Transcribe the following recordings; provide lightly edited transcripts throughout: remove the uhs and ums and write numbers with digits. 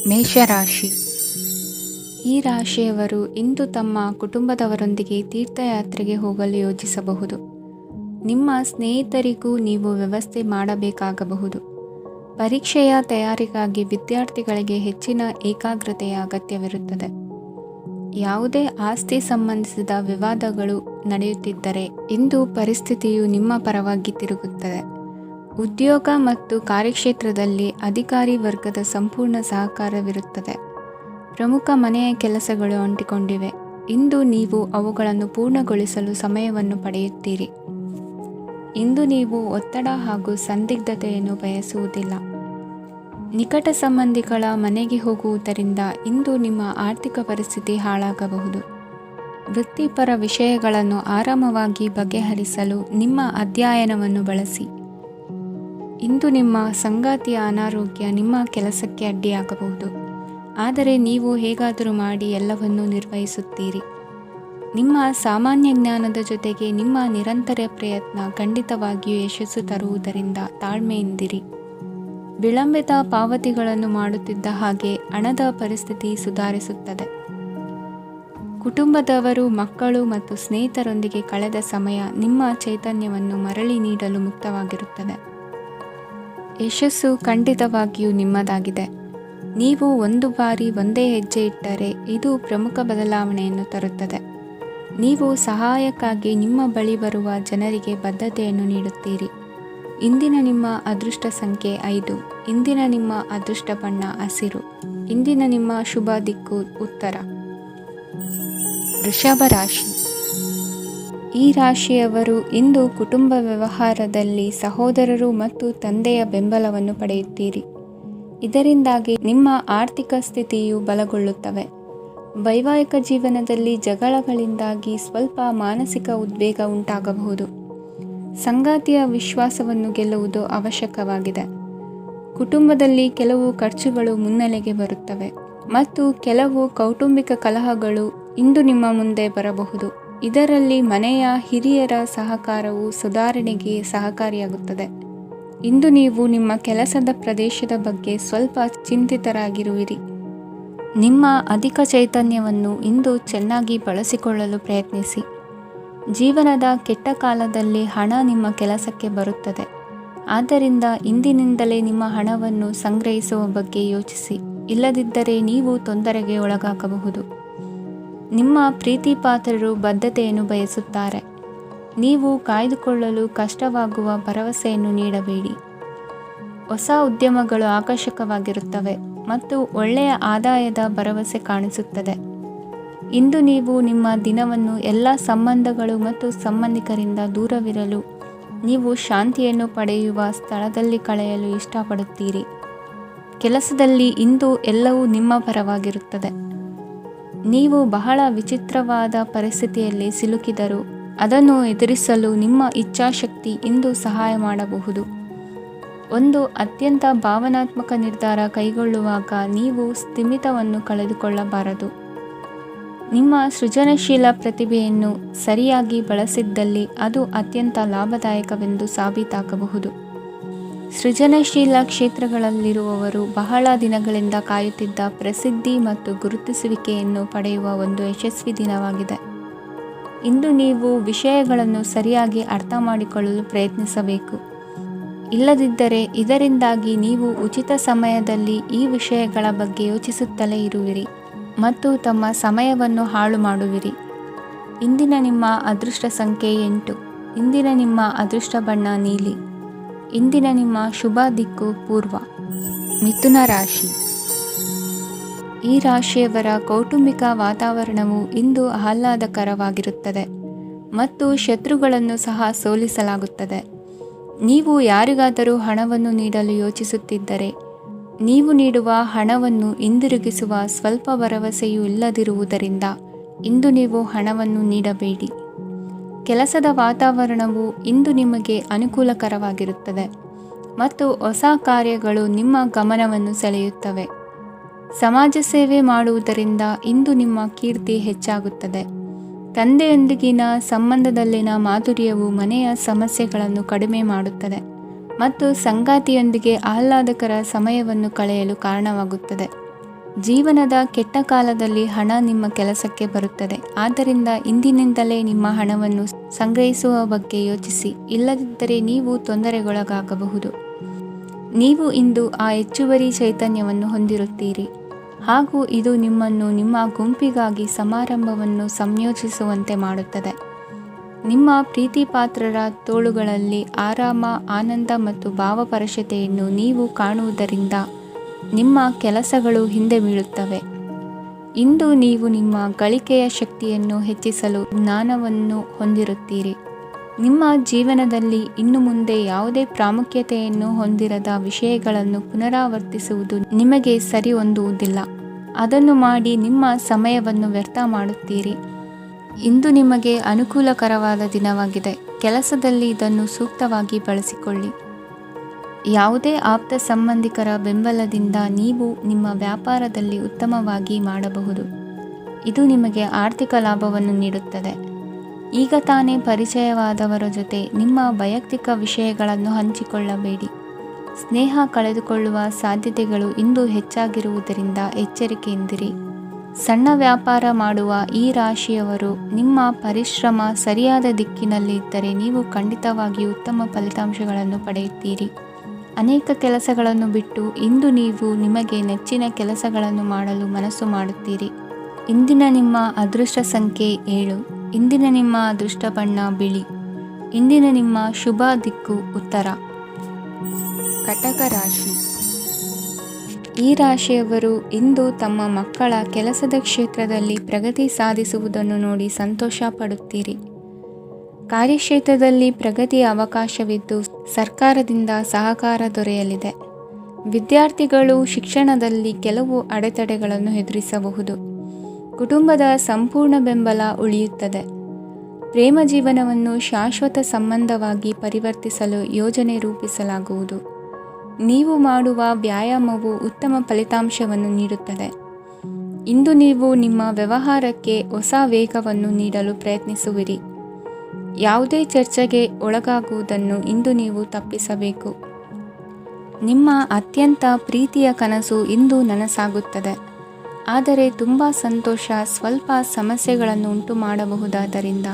ಮೇಷರಾಶಿ. ಈ ರಾಶಿಯವರು ಇಂದು ತಮ್ಮ ಕುಟುಂಬದವರೊಂದಿಗೆ ತೀರ್ಥಯಾತ್ರೆಗೆ ಹೋಗಲು ಯೋಜಿಸಬಹುದು. ನಿಮ್ಮ ಸ್ನೇಹಿತರಿಗೂ ನೀವು ವ್ಯವಸ್ಥೆ ಮಾಡಬೇಕಾಗಬಹುದು. ಪರೀಕ್ಷೆಯ ತಯಾರಿಗಾಗಿ ವಿದ್ಯಾರ್ಥಿಗಳಿಗೆ ಹೆಚ್ಚಿನ ಏಕಾಗ್ರತೆಯ ಅಗತ್ಯವಿರುತ್ತದೆ. ಯಾವುದೇ ಆಸ್ತಿ ಸಂಬಂಧಿಸಿದ ವಿವಾದಗಳು ನಡೆಯುತ್ತಿದ್ದರೆ ಇಂದು ಪರಿಸ್ಥಿತಿಯು ನಿಮ್ಮ ಪರವಾಗಿ ತಿರುಗುತ್ತದೆ. ಉದ್ಯೋಗ ಮತ್ತು ಕಾರ್ಯಕ್ಷೇತ್ರದಲ್ಲಿ ಅಧಿಕಾರಿ ವರ್ಗದ ಸಂಪೂರ್ಣ ಸಹಕಾರವಿರುತ್ತದೆ. ಪ್ರಮುಖ ಮನೆಯ ಕೆಲಸಗಳು ಅಂಟಿಕೊಂಡಿವೆ. ಇಂದು ನೀವು ಅವುಗಳನ್ನು ಪೂರ್ಣಗೊಳಿಸಲು ಸಮಯವನ್ನು ಪಡೆಯುತ್ತೀರಿ. ಇಂದು ನೀವು ಒತ್ತಡ ಹಾಗೂ ಸಂದಿಗ್ಧತೆಯನ್ನು ಬಯಸುವುದಿಲ್ಲ. ನಿಕಟ ಸಂಬಂಧಿಗಳ ಮನೆಗೆ ಹೋಗುವುದರಿಂದ ಇಂದು ನಿಮ್ಮ ಆರ್ಥಿಕ ಪರಿಸ್ಥಿತಿ ಹಾಳಾಗಬಹುದು. ವೃತ್ತಿಪರ ವಿಷಯಗಳನ್ನು ಆರಾಮವಾಗಿ ಬಗೆಹರಿಸಲು ನಿಮ್ಮ ಅಧ್ಯಯನವನ್ನು ಬಳಸಿ. ಇಂದು ನಿಮ್ಮ ಸಂಗಾತಿಯ ಅನಾರೋಗ್ಯ ನಿಮ್ಮ ಕೆಲಸಕ್ಕೆ ಅಡ್ಡಿಯಾಗಬಹುದು, ಆದರೆ ನೀವು ಹೇಗಾದರೂ ಮಾಡಿ ಎಲ್ಲವನ್ನೂ ನಿರ್ವಹಿಸುತ್ತೀರಿ. ನಿಮ್ಮ ಸಾಮಾನ್ಯ ಜ್ಞಾನದ ಜೊತೆಗೆ ನಿಮ್ಮ ನಿರಂತರ ಪ್ರಯತ್ನ ಖಂಡಿತವಾಗಿಯೂ ಯಶಸ್ಸು ತರುವುದರಿಂದ ತಾಳ್ಮೆಯಿಂದಿರಿ. ವಿಳಂಬಿತ ಪಾವತಿಗಳನ್ನು ಮಾಡುತ್ತಿದ್ದ ಹಾಗೆ ಹಣದ ಪರಿಸ್ಥಿತಿ ಸುಧಾರಿಸುತ್ತದೆ. ಕುಟುಂಬದವರು, ಮಕ್ಕಳು ಮತ್ತು ಸ್ನೇಹಿತರೊಂದಿಗೆ ಕಳೆದ ಸಮಯ ನಿಮ್ಮ ಚೈತನ್ಯವನ್ನು ಮರಳಿ ನೀಡಲು ಮುಕ್ತವಾಗಿರುತ್ತದೆ. ಯಶಸ್ಸು ಖಂಡಿತವಾಗಿಯೂ ನಿಮ್ಮದಾಗಿದೆ. ನೀವು ಒಂದು ಬಾರಿ ಒಂದೇ ಹೆಜ್ಜೆ ಇಟ್ಟರೆ ಇದು ಪ್ರಮುಖ ಬದಲಾವಣೆಯನ್ನು ತರುತ್ತದೆ. ನೀವು ಸಹಾಯಕ್ಕಾಗಿ ನಿಮ್ಮ ಬಳಿ ಬರುವ ಜನರಿಗೆ ಬದ್ಧತೆಯನ್ನು ನೀಡುತ್ತೀರಿ. ಇಂದಿನ ನಿಮ್ಮ ಅದೃಷ್ಟ ಸಂಖ್ಯೆ 5. ಇಂದಿನ ನಿಮ್ಮ ಅದೃಷ್ಟ ಬಣ್ಣ ಹಸಿರು. ಇಂದಿನ ನಿಮ್ಮ ಶುಭ ದಿಕ್ಕು ಉತ್ತರ. ವೃಷಭ ರಾಶಿ. ಈ ರಾಶಿಯವರು ಇಂದು ಕುಟುಂಬ ವ್ಯವಹಾರದಲ್ಲಿ ಸಹೋದರರು ಮತ್ತು ತಂದೆಯ ಬೆಂಬಲವನ್ನು ಪಡೆಯುತ್ತೀರಿ. ಇದರಿಂದಾಗಿ ನಿಮ್ಮ ಆರ್ಥಿಕ ಸ್ಥಿತಿಯು ಬಲಗೊಳ್ಳುತ್ತವೆ. ವೈವಾಹಿಕ ಜೀವನದಲ್ಲಿ ಜಗಳಗಳಿಂದಾಗಿ ಸ್ವಲ್ಪ ಮಾನಸಿಕ ಉದ್ವೇಗ ಉಂಟಾಗಬಹುದು. ಸಂಗಾತಿಯ ವಿಶ್ವಾಸವನ್ನು ಗೆಲ್ಲುವುದು ಅವಶ್ಯಕವಾಗಿದೆ. ಕುಟುಂಬದಲ್ಲಿ ಕೆಲವು ಖರ್ಚುಗಳು ಮುನ್ನೆಲೆಗೆ ಬರುತ್ತವೆ ಮತ್ತು ಕೆಲವು ಕೌಟುಂಬಿಕ ಕಲಹಗಳು ಇಂದು ನಿಮ್ಮ ಮುಂದೆ ಬರಬಹುದು. ಇದರಲ್ಲಿ ಮನೆಯ ಹಿರಿಯರ ಸಹಕಾರವು ಸುಧಾರಣೆಗೆ ಸಹಕಾರಿಯಾಗುತ್ತದೆ. ಇಂದು ನೀವು ನಿಮ್ಮ ಕೆಲಸದ ಪ್ರದೇಶದ ಬಗ್ಗೆ ಸ್ವಲ್ಪ ಚಿಂತಿತರಾಗಿರುವಿರಿ. ನಿಮ್ಮ ಅಧಿಕ ಚೈತನ್ಯವನ್ನು ಇಂದು ಚೆನ್ನಾಗಿ ಬಳಸಿಕೊಳ್ಳಲು ಪ್ರಯತ್ನಿಸಿ. ಜೀವನದ ಕೆಟ್ಟ ಕಾಲದಲ್ಲಿ ಹಣ ನಿಮ್ಮ ಕೆಲಸಕ್ಕೆ ಬರುತ್ತದೆ. ಆದ್ದರಿಂದ ಇಂದಿನಿಂದಲೇ ನಿಮ್ಮ ಹಣವನ್ನು ಸಂಗ್ರಹಿಸುವ ಬಗ್ಗೆ ಯೋಚಿಸಿ. ಇಲ್ಲದಿದ್ದರೆ ನೀವು ತೊಂದರೆಗೆ ಒಳಗಾಗಬಹುದು. ನಿಮ್ಮ ಪ್ರೀತಿ ಪಾತ್ರರು ಬದ್ಧತೆಯನ್ನು ಬಯಸುತ್ತಾರೆ. ನೀವು ಕಾಯ್ದುಕೊಳ್ಳಲು ಕಷ್ಟವಾಗುವ ಭರವಸೆಯನ್ನು ನೀಡಬೇಡಿ. ಹೊಸ ಉದ್ಯಮಗಳು ಆಕರ್ಷಕವಾಗಿರುತ್ತವೆ ಮತ್ತು ಒಳ್ಳೆಯ ಆದಾಯದ ಭರವಸೆ ಕಾಣಿಸುತ್ತದೆ. ಇಂದು ನೀವು ನಿಮ್ಮ ದಿನವನ್ನು ಎಲ್ಲ ಸಂಬಂಧಗಳು ಮತ್ತು ಸಂಬಂಧಿಕರಿಂದ ದೂರವಿರಲು ನೀವು ಶಾಂತಿಯನ್ನು ಪಡೆಯುವ ಸ್ಥಳದಲ್ಲಿ ಕಳೆಯಲು ಇಷ್ಟಪಡುತ್ತೀರಿ. ಕೆಲಸದಲ್ಲಿ ಇಂದು ಎಲ್ಲವೂ ನಿಮ್ಮ ಪರವಾಗಿರುತ್ತದೆ. ನೀವು ಬಹಳ ವಿಚಿತ್ರವಾದ ಪರಿಸ್ಥಿತಿಯಲ್ಲಿ ಸಿಲುಕಿದರೂ ಅದನ್ನು ಎದುರಿಸಲು ನಿಮ್ಮ ಇಚ್ಛಾಶಕ್ತಿ ಇಂದು ಸಹಾಯ ಮಾಡಬಹುದು. ಒಂದು ಅತ್ಯಂತ ಭಾವನಾತ್ಮಕ ನಿರ್ಧಾರ ಕೈಗೊಳ್ಳುವಾಗ ನೀವು ಸ್ಥಿಮಿತವನ್ನು ಕಳೆದುಕೊಳ್ಳಬಾರದು. ನಿಮ್ಮ ಸೃಜನಶೀಲ ಪ್ರತಿಭೆಯನ್ನು ಸರಿಯಾಗಿ ಬಳಸಿದ್ದಲ್ಲಿ ಅದು ಅತ್ಯಂತ ಲಾಭದಾಯಕವೆಂದು ಸಾಬೀತಾಗಬಹುದು. ಸೃಜನಶೀಲ ಕ್ಷೇತ್ರಗಳಲ್ಲಿರುವವರು ಬಹಳ ದಿನಗಳಿಂದ ಕಾಯುತ್ತಿದ್ದ ಪ್ರಸಿದ್ಧಿ ಮತ್ತು ಗುರುತಿಸುವಿಕೆಯನ್ನು ಪಡೆಯುವ ಒಂದು ಯಶಸ್ವಿ ದಿನವಾಗಿದೆ. ಇಂದು ನೀವು ವಿಷಯಗಳನ್ನು ಸರಿಯಾಗಿ ಅರ್ಥ ಮಾಡಿಕೊಳ್ಳಲು ಪ್ರಯತ್ನಿಸಬೇಕು. ಇಲ್ಲದಿದ್ದರೆ ಇದರಿಂದಾಗಿ ನೀವು ಉಚಿತ ಸಮಯದಲ್ಲಿ ಈ ವಿಷಯಗಳ ಬಗ್ಗೆ ಯೋಚಿಸುತ್ತಲೇ ಇರುವಿರಿ ಮತ್ತು ತಮ್ಮ ಸಮಯವನ್ನು ಹಾಳು ಮಾಡುವಿರಿ. ಇಂದಿನ ನಿಮ್ಮ ಅದೃಷ್ಟ ಸಂಖ್ಯೆ 8. ಇಂದಿನ ನಿಮ್ಮ ಅದೃಷ್ಟ ಬಣ್ಣ ನೀಲಿ. ಇಂದಿನ ನಿಮ್ಮ ಶುಭ ದಿಕ್ಕು ಪೂರ್ವ. ಮಿಥುನ ರಾಶಿ. ಈ ರಾಶಿಯವರ ಕೌಟುಂಬಿಕ ವಾತಾವರಣವು ಇಂದು ಆಹ್ಲಾದಕರವಾಗಿರುತ್ತದೆ ಮತ್ತು ಶತ್ರುಗಳನ್ನು ಸಹ ಸೋಲಿಸಲಾಗುತ್ತದೆ. ನೀವು ಯಾರಿಗಾದರೂ ಹಣವನ್ನು ನೀಡಲು ಯೋಚಿಸುತ್ತಿದ್ದರೆ ನೀವು ನೀಡುವ ಹಣವನ್ನು ಹಿಂದಿರುಗಿಸುವ ಸ್ವಲ್ಪ ಭರವಸೆಯೂ ಇಲ್ಲದಿರುವುದರಿಂದ ಇಂದು ನೀವು ಹಣವನ್ನು ನೀಡಬೇಡಿ. ಕೆಲಸದ ವಾತಾವರಣವು ಇಂದು ನಿಮಗೆ ಅನುಕೂಲಕರವಾಗಿರುತ್ತದೆ ಮತ್ತು ಹೊಸ ಕಾರ್ಯಗಳು ನಿಮ್ಮ ಗಮನವನ್ನು ಸೆಳೆಯುತ್ತವೆ. ಸಮಾಜ ಸೇವೆ ಮಾಡುವುದರಿಂದ ಇಂದು ನಿಮ್ಮ ಕೀರ್ತಿ ಹೆಚ್ಚಾಗುತ್ತದೆ. ತಂದೆಯೊಂದಿಗಿನ ಸಂಬಂಧದಲ್ಲಿನ ಮಾಧುರ್ಯವು ಮನೆಯ ಸಮಸ್ಯೆಗಳನ್ನು ಕಡಿಮೆ ಮಾಡುತ್ತದೆ ಮತ್ತು ಸಂಗಾತಿಯೊಂದಿಗೆ ಆಹ್ಲಾದಕರ ಸಮಯವನ್ನು ಕಳೆಯಲು ಕಾರಣವಾಗುತ್ತದೆ. ಜೀವನದ ಕೆಟ್ಟ ಕಾಲದಲ್ಲಿ ಹಣ ನಿಮ್ಮ ಕೆಲಸಕ್ಕೆ ಬರುತ್ತದೆ. ಆದ್ದರಿಂದ ಇಂದಿನಿಂದಲೇ ನಿಮ್ಮ ಹಣವನ್ನು ಸಂಗ್ರಹಿಸುವ ಬಗ್ಗೆ ಯೋಚಿಸಿ, ಇಲ್ಲದಿದ್ದರೆ ನೀವು ತೊಂದರೆಗೊಳಗಾಗಬಹುದು. ನೀವು ಇಂದು ಆ ಹೆಚ್ಚುವರಿ ಚೈತನ್ಯವನ್ನು ಹೊಂದಿರುತ್ತೀರಿ ಹಾಗೂ ಇದು ನಿಮ್ಮನ್ನು ನಿಮ್ಮ ಗುಂಪಿಗಾಗಿ ಸಮಾರಂಭವನ್ನು ಸಂಯೋಜಿಸುವಂತೆ ಮಾಡುತ್ತದೆ. ನಿಮ್ಮ ಪ್ರೀತಿಪಾತ್ರರ ತೋಳುಗಳಲ್ಲಿ ಆರಾಮ, ಆನಂದ ಮತ್ತು ಭಾವಪರಶತೆಯನ್ನು ನೀವು ಕಾಣುವುದರಿಂದ ನಿಮ್ಮ ಕೆಲಸಗಳು ಹಿಂದೆ ಬೀಳುತ್ತವೆ. ಇಂದು ನೀವು ನಿಮ್ಮ ಗಳಿಕೆಯ ಶಕ್ತಿಯನ್ನು ಹೆಚ್ಚಿಸಲು ಜ್ಞಾನವನ್ನು ಹೊಂದಿರುತ್ತೀರಿ. ನಿಮ್ಮ ಜೀವನದಲ್ಲಿ ಇನ್ನು ಮುಂದೆ ಯಾವುದೇ ಪ್ರಾಮುಖ್ಯತೆಯನ್ನು ಹೊಂದಿರದ ವಿಷಯಗಳನ್ನು ಪುನರಾವರ್ತಿಸುವುದು ನಿಮಗೆ ಸರಿ ಹೊಂದುವುದಿಲ್ಲ. ಅದನ್ನು ಮಾಡಿ ನಿಮ್ಮ ಸಮಯವನ್ನು ವ್ಯರ್ಥ ಮಾಡುತ್ತೀರಿ. ಇಂದು ನಿಮಗೆ ಅನುಕೂಲಕರವಾದ ದಿನವಾಗಿದೆ. ಕೆಲಸದಲ್ಲಿ ಇದನ್ನು ಸೂಕ್ತವಾಗಿ ಬಳಸಿಕೊಳ್ಳಿ. ಯಾವುದೇ ಆಪ್ತ ಸಂಬಂಧಿಕರ ಬೆಂಬಲದಿಂದ ನೀವು ನಿಮ್ಮ ವ್ಯಾಪಾರದಲ್ಲಿ ಉತ್ತಮವಾಗಿ ಮಾಡಬಹುದು. ಇದು ನಿಮಗೆ ಆರ್ಥಿಕ ಲಾಭವನ್ನು ನೀಡುತ್ತದೆ. ಈಗ ತಾನೇ ಪರಿಚಯವಾದವರ ಜೊತೆ ನಿಮ್ಮ ವೈಯಕ್ತಿಕ ವಿಷಯಗಳನ್ನು ಹಂಚಿಕೊಳ್ಳಬೇಡಿ. ಸ್ನೇಹ ಕಳೆದುಕೊಳ್ಳುವ ಸಾಧ್ಯತೆಗಳು ಇಂದು ಹೆಚ್ಚಾಗಿರುವುದರಿಂದ ಎಚ್ಚರಿಕೆಯಿಂದಿರಿ. ಸಣ್ಣ ವ್ಯಾಪಾರ ಮಾಡುವ ಈ ರಾಶಿಯವರು, ನಿಮ್ಮ ಪರಿಶ್ರಮ ಸರಿಯಾದ ದಿಕ್ಕಿನಲ್ಲಿ ಇದ್ದರೆ ನೀವು ಖಂಡಿತವಾಗಿಯೂ ಉತ್ತಮ ಫಲಿತಾಂಶಗಳನ್ನು ಪಡೆಯುತ್ತೀರಿ. ಅನೇಕ ಕೆಲಸಗಳನ್ನು ಬಿಟ್ಟು ಇಂದು ನೀವು ನಿಮಗೆ ನೆಚ್ಚಿನ ಕೆಲಸಗಳನ್ನು ಮಾಡಲು ಮನಸ್ಸು ಮಾಡುತ್ತೀರಿ. ಇಂದಿನ ನಿಮ್ಮ ಅದೃಷ್ಟ ಸಂಖ್ಯೆ 7. ಇಂದಿನ ನಿಮ್ಮ ಅದೃಷ್ಟ ಬಣ್ಣ ಬಿಳಿ. ಇಂದಿನ ನಿಮ್ಮ ಶುಭ ದಿಕ್ಕು ಉತ್ತರ. ಕಟಕ ರಾಶಿ. ಈ ರಾಶಿಯವರು ಇಂದು ತಮ್ಮ ಮಕ್ಕಳ ಕೆಲಸದ ಕ್ಷೇತ್ರದಲ್ಲಿ ಪ್ರಗತಿ ಸಾಧಿಸುವುದನ್ನು ನೋಡಿ ಸಂತೋಷ ಪಡುತ್ತೀರಿ. ಕಾರ್ಯಕ್ಷೇತ್ರದಲ್ಲಿ ಪ್ರಗತಿಯ ಅವಕಾಶವಿದ್ದು ಸರ್ಕಾರದಿಂದ ಸಹಕಾರ ದೊರೆಯಲಿದೆ. ವಿದ್ಯಾರ್ಥಿಗಳು ಶಿಕ್ಷಣದಲ್ಲಿ ಕೆಲವು ಅಡೆತಡೆಗಳನ್ನು ಎದುರಿಸಬಹುದು. ಕುಟುಂಬದ ಸಂಪೂರ್ಣ ಬೆಂಬಲ ಉಳಿಯುತ್ತದೆ. ಪ್ರೇಮ ಜೀವನವನ್ನು ಶಾಶ್ವತ ಸಂಬಂಧವಾಗಿ ಪರಿವರ್ತಿಸಲು ಯೋಜನೆ ರೂಪಿಸಲಾಗುವುದು. ನೀವು ಮಾಡುವ ವ್ಯಾಯಾಮವು ಉತ್ತಮ ಫಲಿತಾಂಶವನ್ನು ನೀಡುತ್ತದೆ. ಇಂದು ನೀವು ನಿಮ್ಮ ವ್ಯವಹಾರಕ್ಕೆ ಹೊಸ ವೇಗವನ್ನು ನೀಡಲು ಪ್ರಯತ್ನಿಸುವಿರಿ. ಯಾವುದೇ ಚರ್ಚೆಗೆ ಒಳಗಾಗುವುದನ್ನು ಇಂದು ನೀವು ತಪ್ಪಿಸಬೇಕು. ನಿಮ್ಮ ಅತ್ಯಂತ ಪ್ರೀತಿಯ ಕನಸು ಇಂದು ನನಸಾಗುತ್ತದೆ. ಆದರೆ ತುಂಬ ಸಂತೋಷ ಸ್ವಲ್ಪ ಸಮಸ್ಯೆಗಳನ್ನು ಉಂಟು ಮಾಡಬಹುದಾದ್ದರಿಂದ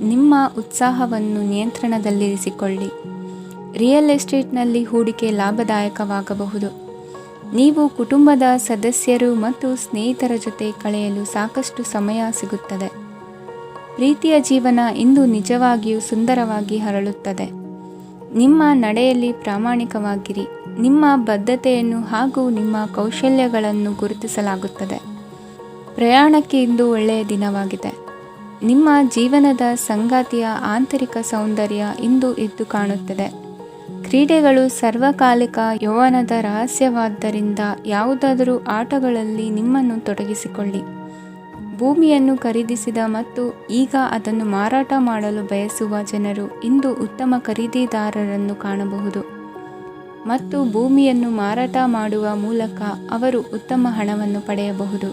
ನಿಮ್ಮ ಉತ್ಸಾಹವನ್ನು ನಿಯಂತ್ರಣದಲ್ಲಿರಿಸಿಕೊಳ್ಳಿ. ರಿಯಲ್ ಎಸ್ಟೇಟ್ನಲ್ಲಿ ಹೂಡಿಕೆ ಲಾಭದಾಯಕವಾಗಬಹುದು. ನೀವು ಕುಟುಂಬದ ಸದಸ್ಯರು ಮತ್ತು ಸ್ನೇಹಿತರ ಜೊತೆ ಕಳೆಯಲು ಸಾಕಷ್ಟು ಸಮಯ ಸಿಗುತ್ತದೆ. ಪ್ರೀತಿಯ ಜೀವನ ಇಂದು ನಿಜವಾಗಿಯೂ ಸುಂದರವಾಗಿ ಹರಳುತ್ತದೆ. ನಿಮ್ಮ ನಡೆಯಲ್ಲಿ ಪ್ರಾಮಾಣಿಕವಾಗಿರಿ. ನಿಮ್ಮ ಬದ್ಧತೆಯನ್ನು ಹಾಗೂ ನಿಮ್ಮ ಕೌಶಲ್ಯಗಳನ್ನು ಗುರುತಿಸಲಾಗುತ್ತದೆ. ಪ್ರಯಾಣಕ್ಕೆ ಇಂದು ಒಳ್ಳೆಯ ದಿನವಾಗಿದೆ. ನಿಮ್ಮ ಜೀವನದ ಸಂಗಾತಿಯ ಆಂತರಿಕ ಸೌಂದರ್ಯ ಇಂದು ಎದ್ದು ಕಾಣುತ್ತದೆ. ಕ್ರೀಡೆಗಳು ಸರ್ವಕಾಲಿಕ ಯೌವನದ ರಹಸ್ಯವಾದ್ದರಿಂದ ಯಾವುದಾದರೂ ಆಟಗಳಲ್ಲಿ ನಿಮ್ಮನ್ನು ತೊಡಗಿಸಿಕೊಳ್ಳಿ. ಭೂಮಿಯನ್ನು ಖರೀದಿಸಿದ ಮತ್ತು ಈಗ ಅದನ್ನು ಮಾರಾಟ ಮಾಡಲು ಬಯಸುವ ಜನರು ಇಂದು ಉತ್ತಮ ಖರೀದಿದಾರರನ್ನು ಕಾಣಬಹುದು ಮತ್ತು ಭೂಮಿಯನ್ನು ಮಾರಾಟ ಮಾಡುವ ಮೂಲಕ ಅವರು ಉತ್ತಮ ಹಣವನ್ನು ಪಡೆಯಬಹುದು.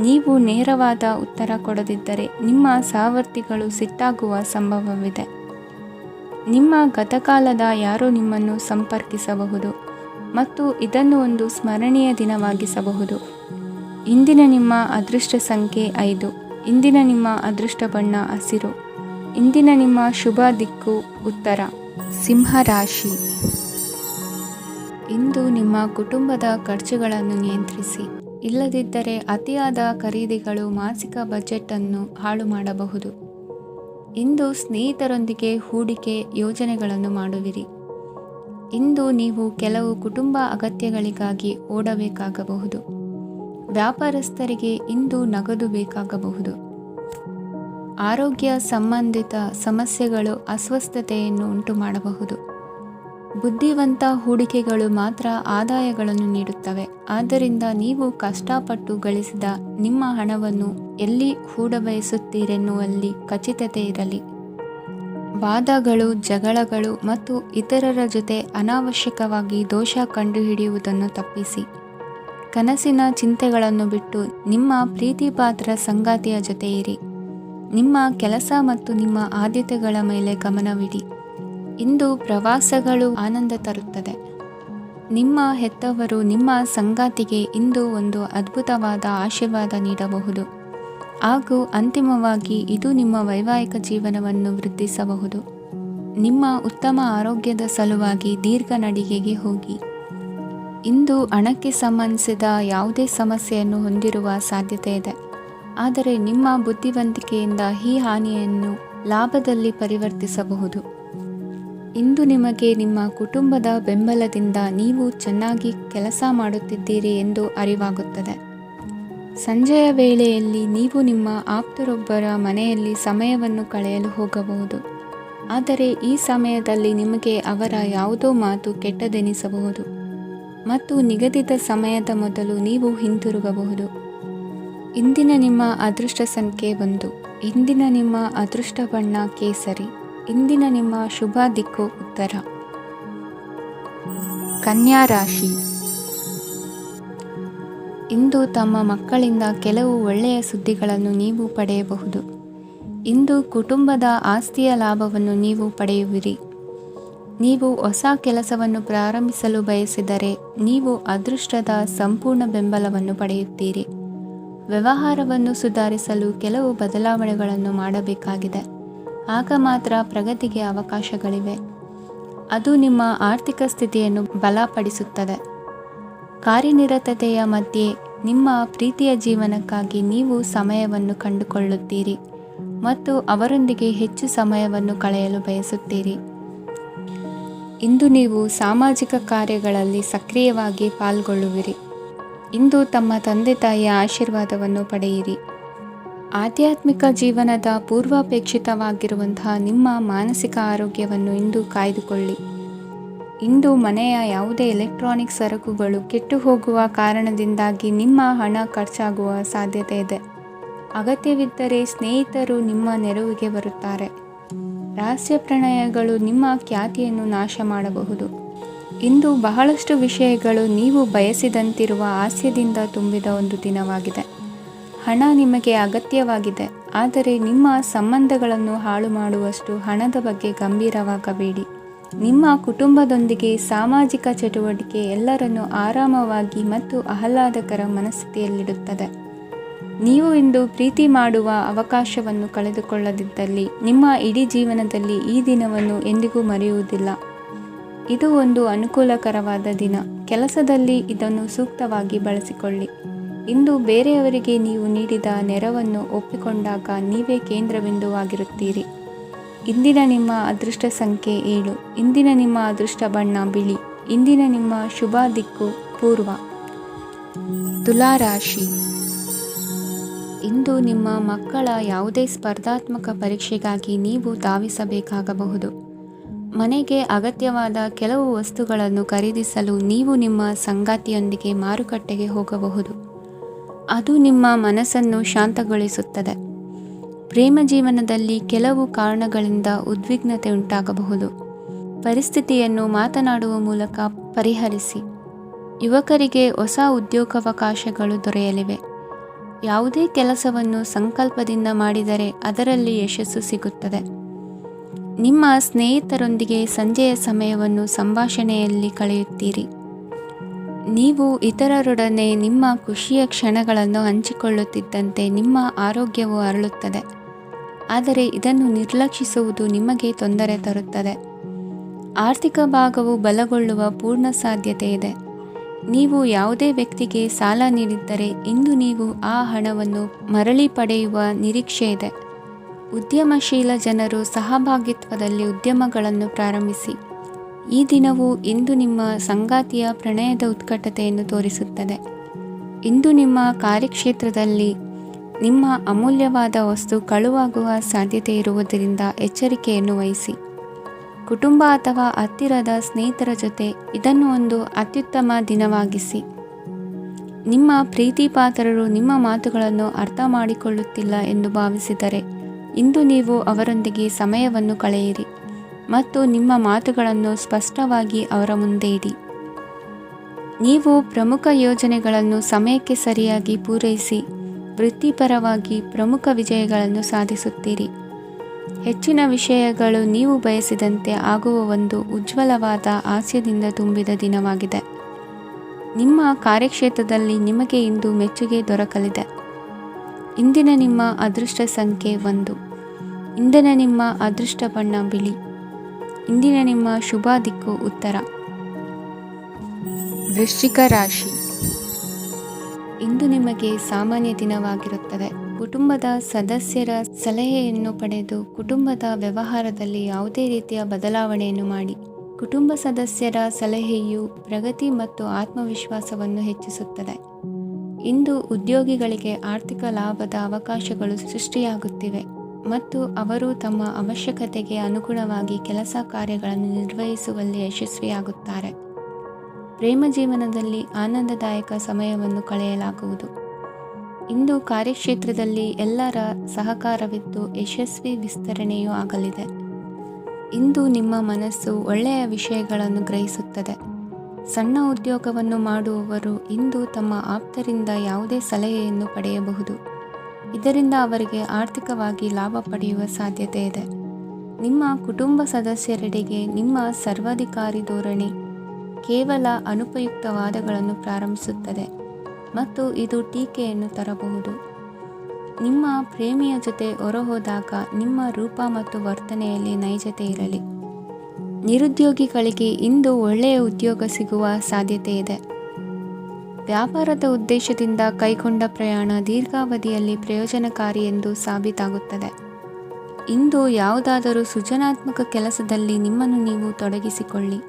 ನೀವು ನೇರವಾದ ಉತ್ತರ ಕೊಡದಿದ್ದರೆ ನಿಮ್ಮ ಸಹವರ್ತಿಗಳು ಸಿಟ್ಟಾಗುವ ಸಂಭವವಿದೆ. ನಿಮ್ಮ ಗತಕಾಲದ ಯಾರೋ ನಿಮ್ಮನ್ನು ಸಂಪರ್ಕಿಸಬಹುದು ಮತ್ತು ಇದನ್ನು ಒಂದು ಸ್ಮರಣೀಯ ದಿನವಾಗಿಸಬಹುದು. ಇಂದಿನ ನಿಮ್ಮ ಅದೃಷ್ಟ ಸಂಖ್ಯೆ 5. ಇಂದಿನ ನಿಮ್ಮ ಅದೃಷ್ಟ ಬಣ್ಣ ಹಸಿರು. ಇಂದಿನ ನಿಮ್ಮ ಶುಭ ದಿಕ್ಕು ಉತ್ತರ. ಸಿಂಹ ರಾಶಿ. ಇಂದು ನಿಮ್ಮ ಕುಟುಂಬದ ಖರ್ಚುಗಳನ್ನು ನಿಯಂತ್ರಿಸಿ. ಇಲ್ಲದಿದ್ದರೆ ಅತಿಯಾದ ಖರೀದಿಗಳು ಮಾಸಿಕ ಬಜೆಟನ್ನು ಹಾಳು ಮಾಡಬಹುದು. ಇಂದು ಸ್ನೇಹಿತರೊಂದಿಗೆ ಹೂಡಿಕೆ ಯೋಜನೆಗಳನ್ನು ಮಾಡುವಿರಿ. ಇಂದು ನೀವು ಕೆಲವು ಕುಟುಂಬ ಅಗತ್ಯಗಳಿಗಾಗಿ ಓಡಬೇಕಾಗಬಹುದು. ವ್ಯಾಪಾರಸ್ಥರಿಗೆ ಇಂದು ನಗದು ಬೇಕಾಗಬಹುದು. ಆರೋಗ್ಯ ಸಂಬಂಧಿತ ಸಮಸ್ಯೆಗಳು ಅಸ್ವಸ್ಥತೆಯನ್ನು ಉಂಟುಮಾಡಬಹುದು. ಬುದ್ಧಿವಂತ ಹೂಡಿಕೆಗಳು ಮಾತ್ರ ಆದಾಯಗಳನ್ನು ನೀಡುತ್ತವೆ. ಆದ್ದರಿಂದ ನೀವು ಕಷ್ಟಪಟ್ಟು ಗಳಿಸಿದ ನಿಮ್ಮ ಹಣವನ್ನು ಎಲ್ಲಿ ಹೂಡಬಯಸುತ್ತೀರೆನ್ನುವಲ್ಲಿ ಖಚಿತತೆ ಇರಲಿ. ವಾದಗಳು, ಜಗಳಗಳು ಮತ್ತು ಇತರರ ಜೊತೆ ಅನಾವಶ್ಯಕವಾಗಿ ದೋಷ ಕಂಡುಹಿಡಿಯುವುದನ್ನು ತಪ್ಪಿಸಿ. ಕನಸಿನ ಚಿಂತೆಗಳನ್ನು ಬಿಟ್ಟು ನಿಮ್ಮ ಪ್ರೀತಿಪಾತ್ರ ಸಂಗಾತಿಯ ಜೊತೆ ಇರಿ. ನಿಮ್ಮ ಕೆಲಸ ಮತ್ತು ನಿಮ್ಮ ಆದ್ಯತೆಗಳ ಮೇಲೆ ಗಮನವಿಡಿ. ಇಂದು ಪ್ರವಾಸಗಳು ಆನಂದ ತರುತ್ತದೆ. ನಿಮ್ಮ ಹೆತ್ತವರು ನಿಮ್ಮ ಸಂಗಾತಿಗೆ ಇಂದು ಒಂದು ಅದ್ಭುತವಾದ ಆಶೀರ್ವಾದ ನೀಡಬಹುದು ಹಾಗೂ ಅಂತಿಮವಾಗಿ ಇದು ನಿಮ್ಮ ವೈವಾಹಿಕ ಜೀವನವನ್ನು ವೃದ್ಧಿಸಬಹುದು. ನಿಮ್ಮ ಉತ್ತಮ ಆರೋಗ್ಯದ ಸಲುವಾಗಿ ದೀರ್ಘ ನಡಿಗೆಗೆ ಹೋಗಿ. ಇಂದು ಹಣಕ್ಕೆ ಸಂಬಂಧಿಸಿದ ಯಾವುದೇ ಸಮಸ್ಯೆಯನ್ನು ಹೊಂದಿರುವ ಸಾಧ್ಯತೆ ಇದೆ, ಆದರೆ ನಿಮ್ಮ ಬುದ್ಧಿವಂತಿಕೆಯಿಂದ ಈ ಹಾನಿಯನ್ನು ಲಾಭದಲ್ಲಿ ಪರಿವರ್ತಿಸಬಹುದು. ಇಂದು ನಿಮಗೆ ನಿಮ್ಮ ಕುಟುಂಬದ ಬೆಂಬಲದಿಂದ ನೀವು ಚೆನ್ನಾಗಿ ಕೆಲಸ ಮಾಡುತ್ತಿದ್ದೀರಿ ಎಂದು ಅರಿವಾಗುತ್ತದೆ. ಸಂಜೆಯ ವೇಳೆಯಲ್ಲಿ ನೀವು ನಿಮ್ಮ ಆಪ್ತರೊಬ್ಬರ ಮನೆಯಲ್ಲಿ ಸಮಯವನ್ನು ಕಳೆಯಲು ಹೋಗಬಹುದು, ಆದರೆ ಈ ಸಮಯದಲ್ಲಿ ನಿಮಗೆ ಅವರ ಯಾವುದೋ ಮಾತು ಕೆಟ್ಟದೆನಿಸಬಹುದು ಮತ್ತು ನಿಗದಿತ ಸಮಯದ ಮೊದಲು ನೀವು ಹಿಂತಿರುಗಬಹುದು. ಇಂದಿನ ನಿಮ್ಮ ಅದೃಷ್ಟ ಸಂಖ್ಯೆ 1. ಇಂದಿನ ನಿಮ್ಮ ಅದೃಷ್ಟ ಬಣ್ಣ ಕೇಸರಿ. ಇಂದಿನ ನಿಮ್ಮ ಶುಭ ದಿಕ್ಕು ಉತ್ತರ. ಕನ್ಯಾ ರಾಶಿ. ಇಂದು ತಮ್ಮ ಮಕ್ಕಳಿಂದ ಕೆಲವು ಒಳ್ಳೆಯ ಸುದ್ದಿಗಳನ್ನು ನೀವು ಪಡೆಯಬಹುದು. ಇಂದು ಕುಟುಂಬದ ಆಸ್ತಿಯ ಲಾಭವನ್ನು ನೀವು ಪಡೆಯುವಿರಿ. ನೀವು ಹೊಸ ಕೆಲಸವನ್ನು ಪ್ರಾರಂಭಿಸಲು ಬಯಸಿದರೆ ನೀವು ಅದೃಷ್ಟದ ಸಂಪೂರ್ಣ ಬೆಂಬಲವನ್ನು ಪಡೆಯುತ್ತೀರಿ. ವ್ಯವಹಾರವನ್ನು ಸುಧಾರಿಸಲು ಕೆಲವು ಬದಲಾವಣೆಗಳನ್ನು ಮಾಡಬೇಕಾಗಿದೆ, ಆಗ ಮಾತ್ರ ಪ್ರಗತಿಗೆ ಅವಕಾಶಗಳಿವೆ. ಅದು ನಿಮ್ಮ ಆರ್ಥಿಕ ಸ್ಥಿತಿಯನ್ನು ಬಲಪಡಿಸುತ್ತದೆ. ಕಾರ್ಯನಿರತತೆಯ ಮಧ್ಯೆ ನಿಮ್ಮ ಪ್ರೀತಿಯ ಜೀವನಕ್ಕಾಗಿ ನೀವು ಸಮಯವನ್ನು ಕಂಡುಕೊಳ್ಳುತ್ತೀರಿ ಮತ್ತು ಅವರೊಂದಿಗೆ ಹೆಚ್ಚು ಸಮಯವನ್ನು ಕಳೆಯಲು ಬಯಸುತ್ತೀರಿ. ಇಂದು ನೀವು ಸಾಮಾಜಿಕ ಕಾರ್ಯಗಳಲ್ಲಿ ಸಕ್ರಿಯವಾಗಿ ಪಾಲ್ಗೊಳ್ಳುವಿರಿ. ಇಂದು ತಮ್ಮ ತಂದೆ ತಾಯಿಯ ಆಶೀರ್ವಾದವನ್ನು ಪಡೆಯಿರಿ. ಆಧ್ಯಾತ್ಮಿಕ ಜೀವನದ ಪೂರ್ವಾಪೇಕ್ಷಿತವಾಗಿರುವಂತಹ ನಿಮ್ಮ ಮಾನಸಿಕ ಆರೋಗ್ಯವನ್ನು ಇಂದು ಕಾಯ್ದುಕೊಳ್ಳಿ. ಇಂದು ಮನೆಯ ಯಾವುದೇ ಎಲೆಕ್ಟ್ರಾನಿಕ್ ಸರಕುಗಳು ಕೆಟ್ಟು ಹೋಗುವ ಕಾರಣದಿಂದಾಗಿ ನಿಮ್ಮ ಹಣ ಖರ್ಚಾಗುವ ಸಾಧ್ಯತೆ ಇದೆ. ಅಗತ್ಯವಿದ್ದರೆ ಸ್ನೇಹಿತರು ನಿಮ್ಮ ನೆರವಿಗೆ ಬರುತ್ತಾರೆ. ರಹಸ್ಯ ಪ್ರಣಯಗಳು ನಿಮ್ಮ ಖ್ಯಾತಿಯನ್ನು ನಾಶ ಮಾಡಬಹುದು. ಇಂದು ಬಹಳಷ್ಟು ವಿಷಯಗಳು ನೀವು ಬಯಸಿದಂತಿರುವ ಹಾಸ್ಯದಿಂದ ತುಂಬಿದ ಒಂದು ದಿನವಾಗಿದೆ. ಹಣ ನಿಮಗೆ ಅಗತ್ಯವಾಗಿದೆ, ಆದರೆ ನಿಮ್ಮ ಸಂಬಂಧಗಳನ್ನು ಹಾಳು ಮಾಡುವಷ್ಟು ಹಣದ ಬಗ್ಗೆ ಗಂಭೀರವಾಗಬೇಡಿ. ನಿಮ್ಮ ಕುಟುಂಬದೊಂದಿಗೆ ಸಾಮಾಜಿಕ ಚಟುವಟಿಕೆ ಎಲ್ಲರನ್ನೂ ಆರಾಮವಾಗಿ ಮತ್ತು ಆಹ್ಲಾದಕರ ಮನಸ್ಥಿತಿಯಲ್ಲಿಡುತ್ತದೆ. ನೀವು ಇಂದು ಪ್ರೀತಿ ಮಾಡುವ ಅವಕಾಶವನ್ನು ಕಳೆದುಕೊಳ್ಳದಿದ್ದಲ್ಲಿ ನಿಮ್ಮ ಇಡೀ ಜೀವನದಲ್ಲಿ ಈ ದಿನವನ್ನು ಎಂದಿಗೂ ಮರೆಯುವುದಿಲ್ಲ. ಇದು ಒಂದು ಅನುಕೂಲಕರವಾದ ದಿನ. ಕೆಲಸದಲ್ಲಿ ಇದನ್ನು ಸೂಕ್ತವಾಗಿ ಬಳಸಿಕೊಳ್ಳಿ. ಇಂದು ಬೇರೆಯವರಿಗೆ ನೀವು ನೀಡಿದ ನೆರವನ್ನು ಒಪ್ಪಿಕೊಂಡಾಗ ನೀವೇ ಕೇಂದ್ರಬಿಂದುವಾಗಿರುತ್ತೀರಿ. ಇಂದಿನ ನಿಮ್ಮ ಅದೃಷ್ಟ ಸಂಖ್ಯೆ 7. ಇಂದಿನ ನಿಮ್ಮ ಅದೃಷ್ಟ ಬಣ್ಣ ಬಿಳಿ. ಇಂದಿನ ನಿಮ್ಮ ಶುಭ ದಿಕ್ಕು ಪೂರ್ವ. ತುಲಾ ರಾಶಿ. ಇಂದು ನಿಮ್ಮ ಮಕ್ಕಳ ಯಾವುದೇ ಸ್ಪರ್ಧಾತ್ಮಕ ಪರೀಕ್ಷೆಗಾಗಿ ನೀವು ಧಾವಿಸಬೇಕಾಗಬಹುದು. ಮನೆಗೆ ಅಗತ್ಯವಾದ ಕೆಲವು ವಸ್ತುಗಳನ್ನು ಖರೀದಿಸಲು ನೀವು ನಿಮ್ಮ ಸಂಗಾತಿಯೊಂದಿಗೆ ಮಾರುಕಟ್ಟೆಗೆ ಹೋಗಬಹುದು. ಅದು ನಿಮ್ಮ ಮನಸ್ಸನ್ನು ಶಾಂತಗೊಳಿಸುತ್ತದೆ. ಪ್ರೇಮ ಜೀವನದಲ್ಲಿ ಕೆಲವು ಕಾರಣಗಳಿಂದ ಉದ್ವಿಗ್ನತೆ ಉಂಟಾಗಬಹುದು. ಪರಿಸ್ಥಿತಿಯನ್ನು ಮಾತನಾಡುವ ಮೂಲಕ ಪರಿಹರಿಸಿ. ಯುವಕರಿಗೆ ಹೊಸ ಉದ್ಯೋಗಾವಕಾಶಗಳು ದೊರೆಯಲಿವೆ. ಯಾವುದೇ ಕೆಲಸವನ್ನು ಸಂಕಲ್ಪದಿಂದ ಮಾಡಿದರೆ ಅದರಲ್ಲಿ ಯಶಸ್ಸು ಸಿಗುತ್ತದೆ. ನಿಮ್ಮ ಸ್ನೇಹಿತರೊಂದಿಗೆ ಸಂಜೆಯ ಸಮಯವನ್ನು ಸಂಭಾಷಣೆಯಲ್ಲಿ ಕಳೆಯುತ್ತೀರಿ. ನೀವು ಇತರರೊಡನೆ ನಿಮ್ಮ ಖುಷಿಯ ಕ್ಷಣಗಳನ್ನು ಹಂಚಿಕೊಳ್ಳುತ್ತಿದ್ದಂತೆ ನಿಮ್ಮ ಆರೋಗ್ಯವು ಅರಳುತ್ತದೆ, ಆದರೆ ಇದನ್ನು ನಿರ್ಲಕ್ಷಿಸುವುದು ನಿಮಗೆ ತೊಂದರೆ ತರುತ್ತದೆ. ಆರ್ಥಿಕ ಭಾಗವು ಬಲಗೊಳ್ಳುವ ಪೂರ್ಣ ಸಾಧ್ಯತೆ ಇದೆ. ನೀವು ಯಾವುದೇ ವ್ಯಕ್ತಿಗೆ ಸಾಲ ನೀಡಿದ್ದರೆ ಇಂದು ನೀವು ಆ ಹಣವನ್ನು ಮರಳಿ ಪಡೆಯುವ ನಿರೀಕ್ಷೆ ಇದೆ. ಉದ್ಯಮಶೀಲ ಜನರು ಸಹಭಾಗಿತ್ವದಲ್ಲಿ ಉದ್ಯಮಗಳನ್ನು ಪ್ರಾರಂಭಿಸಿ. ಈ ದಿನವು ಇಂದು ನಿಮ್ಮ ಸಂಗಾತಿಯ ಪ್ರಣಯದ ಉತ್ಕಟತೆಯನ್ನು ತೋರಿಸುತ್ತದೆ. ಇಂದು ನಿಮ್ಮ ಕಾರ್ಯಕ್ಷೇತ್ರದಲ್ಲಿ ನಿಮ್ಮ ಅಮೂಲ್ಯವಾದ ವಸ್ತು ಕಳುವಾಗುವ ಸಾಧ್ಯತೆ ಇರುವುದರಿಂದ ಎಚ್ಚರಿಕೆಯನ್ನು ವಹಿಸಿ. ಕುಟುಂಬ ಅಥವಾ ಹತ್ತಿರದ ಸ್ನೇಹಿತರ ಜೊತೆ ಇದನ್ನು ಒಂದು ಅತ್ಯುತ್ತಮ ದಿನವಾಗಿಸಿ. ನಿಮ್ಮ ಪ್ರೀತಿ ಪಾತ್ರರು ನಿಮ್ಮ ಮಾತುಗಳನ್ನು ಅರ್ಥ ಮಾಡಿಕೊಳ್ಳುತ್ತಿಲ್ಲ ಎಂದು ಭಾವಿಸಿದರೆ ಇಂದು ನೀವು ಅವರೊಂದಿಗೆ ಸಮಯವನ್ನು ಕಳೆಯಿರಿ ಮತ್ತು ನಿಮ್ಮ ಮಾತುಗಳನ್ನು ಸ್ಪಷ್ಟವಾಗಿ ಅವರ ಮುಂದೆ ಇಡಿ. ನೀವು ಪ್ರಮುಖ ಯೋಜನೆಗಳನ್ನು ಸಮಯಕ್ಕೆ ಸರಿಯಾಗಿ ಪೂರೈಸಿ ವೃತ್ತಿಪರವಾಗಿ ಪ್ರಮುಖ ವಿಜಯಗಳನ್ನು ಸಾಧಿಸುತ್ತೀರಿ. ಹೆಚ್ಚಿನ ವಿಷಯಗಳು ನೀವು ಬಯಸಿದಂತೆ ಆಗುವ ಒಂದು ಉಜ್ವಲವಾದ ಹಾಸ್ಯದಿಂದ ತುಂಬಿದ ದಿನವಾಗಿದೆ. ನಿಮ್ಮ ಕಾರ್ಯಕ್ಷೇತ್ರದಲ್ಲಿ ನಿಮಗೆ ಇಂದು ಮೆಚ್ಚುಗೆ ದೊರಕಲಿದೆ. ಇಂದಿನ ನಿಮ್ಮ ಅದೃಷ್ಟ ಸಂಖ್ಯೆ 1. ಇಂದಿನ ನಿಮ್ಮ ಅದೃಷ್ಟ ಬಣ್ಣ ಬಿಳಿ. ಇಂದಿನ ನಿಮ್ಮ ಶುಭ ದಿಕ್ಕು ಉತ್ತರ. ವೃಶ್ಚಿಕ ರಾಶಿ. ಇಂದು ನಿಮಗೆ ಸಾಮಾನ್ಯ ದಿನವಾಗಿರುತ್ತದೆ. ಕುಟುಂಬದ ಸದಸ್ಯರ ಸಲಹೆಯನ್ನು ಪಡೆದು ಕುಟುಂಬದ ವ್ಯವಹಾರದಲ್ಲಿ ಯಾವುದೇ ರೀತಿಯ ಬದಲಾವಣೆಯನ್ನು ಮಾಡಿ. ಕುಟುಂಬ ಸದಸ್ಯರ ಸಲಹೆಯು ಪ್ರಗತಿ ಮತ್ತು ಆತ್ಮವಿಶ್ವಾಸವನ್ನು ಹೆಚ್ಚಿಸುತ್ತದೆ. ಇಂದು ಉದ್ಯೋಗಿಗಳಿಗೆ ಆರ್ಥಿಕ ಲಾಭದ ಅವಕಾಶಗಳು ಸೃಷ್ಟಿಯಾಗುತ್ತಿವೆ ಮತ್ತು ಅವರು ತಮ್ಮ ಅವಶ್ಯಕತೆಗೆ ಅನುಗುಣವಾಗಿ ಕೆಲಸ ಕಾರ್ಯಗಳನ್ನು ನಿರ್ವಹಿಸುವಲ್ಲಿ ಯಶಸ್ವಿಯಾಗುತ್ತಾರೆ. ಪ್ರೇಮ ಜೀವನದಲ್ಲಿ ಆನಂದದಾಯಕ ಸಮಯವನ್ನು ಕಳೆಯಲಾಗುವುದು. ಇಂದು ಕಾರ್ಯಕ್ಷೇತ್ರದಲ್ಲಿ ಎಲ್ಲರ ಸಹಕಾರವಿದ್ದು ಯಶಸ್ವಿ ವಿಸ್ತರಣೆಯೂ ಆಗಲಿದೆ. ಇಂದು ನಿಮ್ಮ ಮನಸ್ಸು ಒಳ್ಳೆಯ ವಿಷಯಗಳನ್ನು ಗ್ರಹಿಸುತ್ತದೆ. ಸಣ್ಣ ಉದ್ಯೋಗವನ್ನು ಮಾಡುವವರು ಇಂದು ತಮ್ಮ ಆಪ್ತರಿಂದ ಯಾವುದೇ ಸಲಹೆಯನ್ನು ಪಡೆಯಬಹುದು. ಇದರಿಂದ ಅವರಿಗೆ ಆರ್ಥಿಕವಾಗಿ ಲಾಭ ಪಡೆಯುವ ಸಾಧ್ಯತೆ ಇದೆ. ನಿಮ್ಮ ಕುಟುಂಬ ಸದಸ್ಯರೆಡೆಗೆ ನಿಮ್ಮ ಸರ್ವಾಧಿಕಾರಿ ಧೋರಣೆ ಕೇವಲ ಅನುಪಯುಕ್ತ ವಾದಗಳನ್ನು ಪ್ರಾರಂಭಿಸುತ್ತದೆ ಮತ್ತು ಇದು ಟೀಕೆಯನ್ನು ತರಬಹುದು. ನಿಮ್ಮ ಪ್ರೇಮಿಯ ಜೊತೆ ಹೊರಹೋದಾಗ ನಿಮ್ಮ ರೂಪ ಮತ್ತು ವರ್ತನೆಯಲ್ಲಿ ನೈಜತೆ ಇರಲಿ. ನಿರುದ್ಯೋಗಿಗಳಿಗೆ ಇಂದು ಒಳ್ಳೆಯ ಉದ್ಯೋಗ ಸಿಗುವ ಸಾಧ್ಯತೆ ಇದೆ. ವ್ಯಾಪಾರದ ಉದ್ದೇಶದಿಂದ ಕೈಗೊಂಡ ಪ್ರಯಾಣ ದೀರ್ಘಾವಧಿಯಲ್ಲಿ ಪ್ರಯೋಜನಕಾರಿ ಎಂದು ಸಾಬೀತಾಗುತ್ತದೆ. ಇಂದು ಯಾವುದಾದರೂ ಸೃಜನಾತ್ಮಕ ಕೆಲಸದಲ್ಲಿ ನಿಮ್ಮನ್ನು ನೀವು ತೊಡಗಿಸಿಕೊಳ್ಳಿ.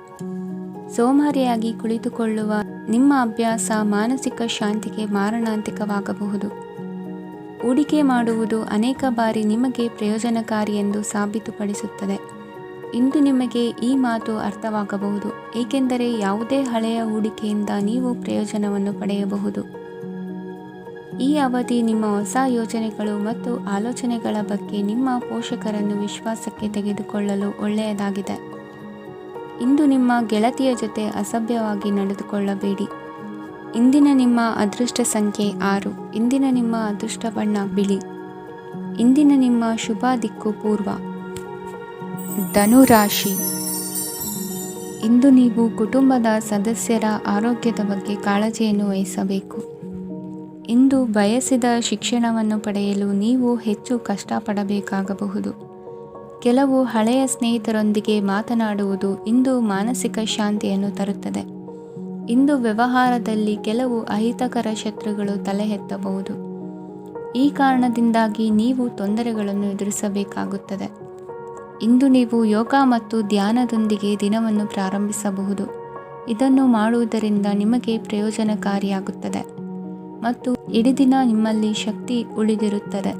ಸೋಮಾರಿಯಾಗಿ ಕುಳಿತುಕೊಳ್ಳುವ ನಿಮ್ಮ ಅಭ್ಯಾಸ ಮಾನಸಿಕ ಶಾಂತಿಗೆ ಮಾರಣಾಂತಿಕವಾಗಬಹುದು. ಹೂಡಿಕೆ ಮಾಡುವುದು ಅನೇಕ ಬಾರಿ ನಿಮಗೆ ಪ್ರಯೋಜನಕಾರಿ ಎಂದು ಸಾಬೀತುಪಡಿಸುತ್ತದೆ. ಇಂದು ನಿಮಗೆ ಈ ಮಾತು ಅರ್ಥವಾಗಬಹುದು, ಏಕೆಂದರೆ ಯಾವುದೇ ಹಳೆಯ ಹೂಡಿಕೆಯಿಂದ ನೀವು ಪ್ರಯೋಜನವನ್ನು ಪಡೆಯಬಹುದು. ಈ ಅವಧಿ ನಿಮ್ಮ ಹೊಸ ಯೋಜನೆಗಳು ಮತ್ತು ಆಲೋಚನೆಗಳ ಬಗ್ಗೆ ನಿಮ್ಮ ಪೋಷಕರನ್ನು ವಿಶ್ವಾಸಕ್ಕೆ ತೆಗೆದುಕೊಳ್ಳಲು ಒಳ್ಳೆಯದಾಗಿದೆ. ಇಂದು ನಿಮ್ಮ ಗೆಳತಿಯ ಜೊತೆ ಅಸಭ್ಯವಾಗಿ ನಡೆದುಕೊಳ್ಳಬೇಡಿ. ಇಂದಿನ ನಿಮ್ಮ ಅದೃಷ್ಟ ಸಂಖ್ಯೆ 6. ಇಂದಿನ ನಿಮ್ಮ ಅದೃಷ್ಟ ಬಣ್ಣ ಬಿಳಿ. ಇಂದಿನ ನಿಮ್ಮ ಶುಭ ದಿಕ್ಕು ಪೂರ್ವ. ಧನುರಾಶಿ. ಇಂದು ನೀವು ಕುಟುಂಬದ ಸದಸ್ಯರ ಆರೋಗ್ಯದ ಬಗ್ಗೆ ಕಾಳಜಿಯನ್ನು ವಹಿಸಬೇಕು. ಇಂದು ಬಯಸಿದ ಶಿಕ್ಷಣವನ್ನು ಪಡೆಯಲು ನೀವು ಹೆಚ್ಚು ಕಷ್ಟಪಡಬೇಕಾಗಬಹುದು. ಕೆಲವು ಹಳೆಯ ಸ್ನೇಹಿತರೊಂದಿಗೆ ಮಾತನಾಡುವುದು ಇಂದು ಮಾನಸಿಕ ಶಾಂತಿಯನ್ನು ತರುತ್ತದೆ. ಇಂದು ವ್ಯವಹಾರದಲ್ಲಿ ಕೆಲವು ಅಹಿತಕರ ಶತ್ರುಗಳು ತಲೆ ಎತ್ತಬಹುದು. ಈ ಕಾರಣದಿಂದಾಗಿ ನೀವು ತೊಂದರೆಗಳನ್ನು ಎದುರಿಸಬೇಕಾಗುತ್ತದೆ. ಇಂದು ನೀವು ಯೋಗ ಮತ್ತು ಧ್ಯಾನದೊಂದಿಗೆ ದಿನವನ್ನು ಪ್ರಾರಂಭಿಸಬಹುದು. ಇದನ್ನು ಮಾಡುವುದರಿಂದ ನಿಮಗೆ ಪ್ರಯೋಜನಕಾರಿಯಾಗುತ್ತದೆ ಮತ್ತು ಇಡೀ ದಿನ ನಿಮ್ಮಲ್ಲಿ ಶಕ್ತಿ ಉಳಿದಿರುತ್ತದೆ.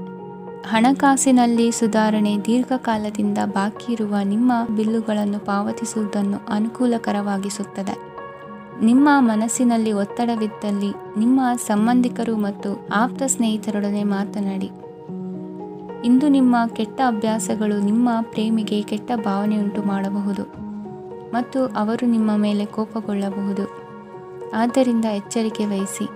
ಹಣಕಾಸಿನಲ್ಲಿ ಸುಧಾರಣೆ ದೀರ್ಘಕಾಲದಿಂದ ಬಾಕಿ ಇರುವ ನಿಮ್ಮ ಬಿಲ್ಲುಗಳನ್ನು ಪಾವತಿಸುವುದನ್ನು ಅನುಕೂಲಕರವಾಗಿಸುತ್ತದೆ. ನಿಮ್ಮ ಮನಸ್ಸಿನಲ್ಲಿ ಒತ್ತಡವಿದ್ದಲ್ಲಿ ನಿಮ್ಮ ಸಂಬಂಧಿಕರು ಮತ್ತು ಆಪ್ತ ಸ್ನೇಹಿತರೊಡನೆ ಮಾತನಾಡಿ. ಇಂದು ನಿಮ್ಮ ಕೆಟ್ಟ ಅಭ್ಯಾಸಗಳು ನಿಮ್ಮ ಪ್ರೇಮಿಗೆ ಕೆಟ್ಟ ಭಾವನೆಯುಂಟು ಮಾಡಬಹುದು ಮತ್ತು ಅವರು ನಿಮ್ಮ ಮೇಲೆ ಕೋಪಗೊಳ್ಳಬಹುದು. ಆದ್ದರಿಂದ ಎಚ್ಚರಿಕೆ ವಹಿಸಿ.